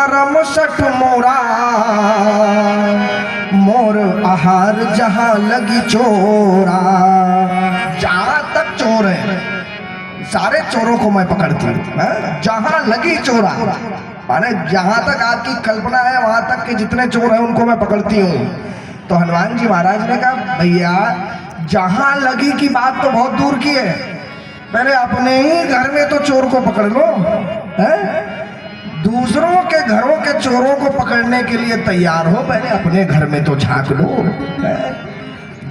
परम सठ मोरा, मोर आहार जहां लगी चोरा। जहां तक चोर है सारे चोरों को मैं पकड़ती हूँ, जहां लगी चोरा, माने जहां तक आपकी कल्पना है वहां तक के जितने चोर हैं उनको मैं पकड़ती हूँ। तो हनुमान जी महाराज ने कहा भैया जहां लगी की बात तो बहुत दूर की है, पहले अपने ही घर में तो चोर को पकड़ लो, है? दूसरों के घरों के चोरों को पकड़ने के लिए तैयार हो, पहले अपने घर में तो झांक लो, है?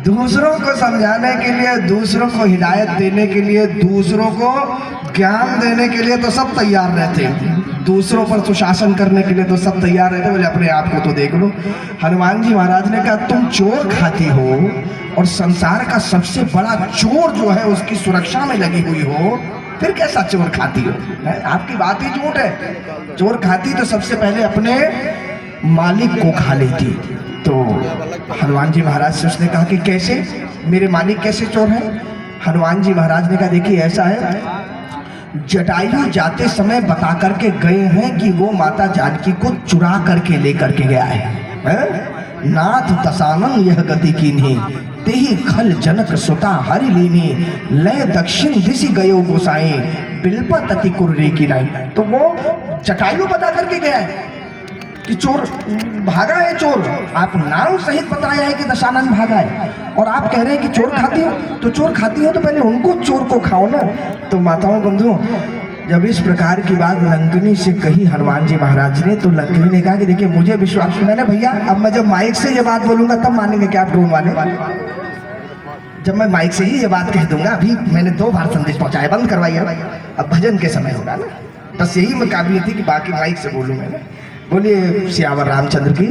दूसरों को समझाने के लिए, दूसरों को हिदायत देने के लिए, दूसरों को ज्ञान देने के लिए तो सब तैयार रहते हैं, दूसरों पर सुशासन करने के लिए तो सब तैयार रहते, बोले अपने आप को तो देख लो। हनुमान जी महाराज ने कहा तुम चोर खाती हो और संसार का सबसे बड़ा चोर जो है उसकी सुरक्षा में लगी हुई हो, फिर कैसा चोर खाती हो? आपकी बात ही झूठ है। चोर खाती तो सबसे पहले अपने मालिक को खा लेती। तो हनुमान जी महाराज से उसने कहा कि कैसे, मेरे मालिक कैसे चोर है? हनुमान जी महाराज ने कहा देखिए ऐसा है, जटायु जाते समय बता करके गए हैं कि वो माता जानकी को चुरा करके लेकर के गया है? नाथ दशानन यह गति कीन्ही, तेहि खल जनक सुता हरि लीनी, लय दक्षिण दिशि गयो गोसाई, बिलपत अति कुर्री की नाई। तो वो जटायु बता करके गया है कि चोर भागा है, चोर आप नाम सहित बताया है कि दशानन भागा है, और आप कह रहे हैं कि चोर खाती हो। तो चोर खाती हो तो पहले उनको चोर को खाओ ना। तो माताओं बंधुओं, जब इस प्रकार की बात लंकिनी से कही हनुमान जी महाराज ने, तो लंकिनी ने कहा कि देखिए मुझे विश्वास नहीं है भैया, अब मैं जब माइक से ये बात बोलूंगा तब मानेंगे क्या आप ड्रोन वाले? जब मैं माइक से ही ये बात कह दूंगा, अभी मैंने 2 बार संदेश पहुंचाया, बंद करवाइए, अब भजन के समय होगा ना, बस यही मैं काबिलियत थी कि बाकी माइक से बोलूँ मैंने। बोलिए सियावर रामचंद्र की।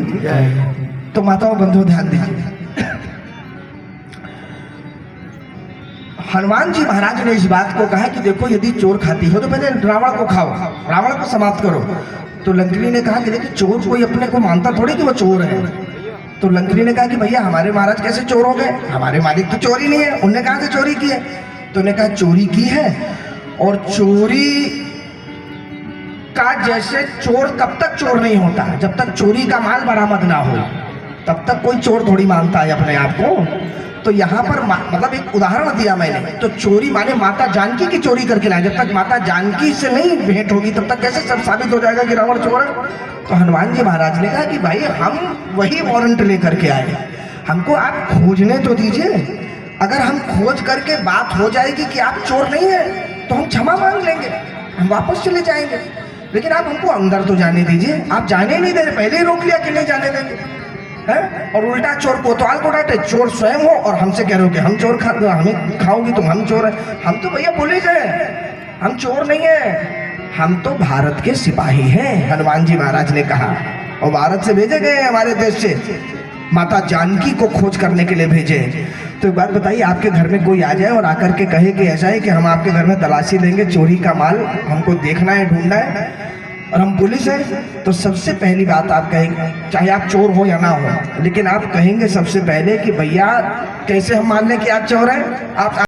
तो माताओं बंधुओं ध्यान दीजिए, हनुमान जी महाराज ने इस बात को कहा कि देखो यदि चोर खाती हो तो पहले रावण को खाओ, रावण को समाप्त करो। तो लंकिनी ने कहा कि देखिए चोर कोई अपने को मानता थोड़ी कि वो चोर है। तो लंकिनी ने कहा कि भैया हमारे महाराज कैसे चोर हो गए, हमारे मालिक तो चोरी नहीं है। उन्होंने कहा से चोरी की है? तो उन्होंने कहा चोरी की है, और चोरी का जैसे चोर तब तक चोर नहीं होता जब तक चोरी का माल बरामद ना हो, तब तक कोई चोर थोड़ी मानता है अपने आप को। तो यहाँ पर मतलब एक उदाहरण दिया मैंने, तो चोरी माने माता जानकी की चोरी करके लाए, जब तक माता जानकी से नहीं भेंट होगी तब तक कैसे सब साबित हो जाएगा कि रावण चोर है? तो हनुमान जी महाराज ने कहा कि भाई हम वही वारंट लेकर के आए, हमको आप खोजने तो दीजिए, अगर हम खोज करके बात हो जाएगी कि आप चोर नहीं है तो हम क्षमा मांग लेंगे, हम वापस चले जाएंगे, लेकिन आप हमको अंदर तो जाने दीजिए। आप जाने नहीं दे रहे, पहले ही रोक लिया कि नहीं जाने देंगे, है? और उल्टा चोर कोतवाल को डांटे, चोर स्वयं हो और हमसे कह रहे हो कि हम चोर हमें खाओगी तुम, हम चोर है। हम तो भैया पुलिस है, हम चोर नहीं है, हम तो भारत के सिपाही हैं, हनुमान जी महाराज ने कहा, और भारत से भेजे गए हमारे देश से, माता जानकी को खोज करने के लिए भेजे। तो एक बात बताइए, आपके घर में कोई आ जाए और आकर के कहे कि ऐसा है कि हम आपके घर में तलाशी लेंगे, चोरी का माल हमको देखना है, ढूंढना है, और हम पुलिस हैं, तो सबसे पहली बात आप कहेंगे, चाहे आप चोर हो या ना हो, लेकिन आप कहेंगे सबसे पहले कि भैया कैसे हम मान लें कि आप चोर हैं? आप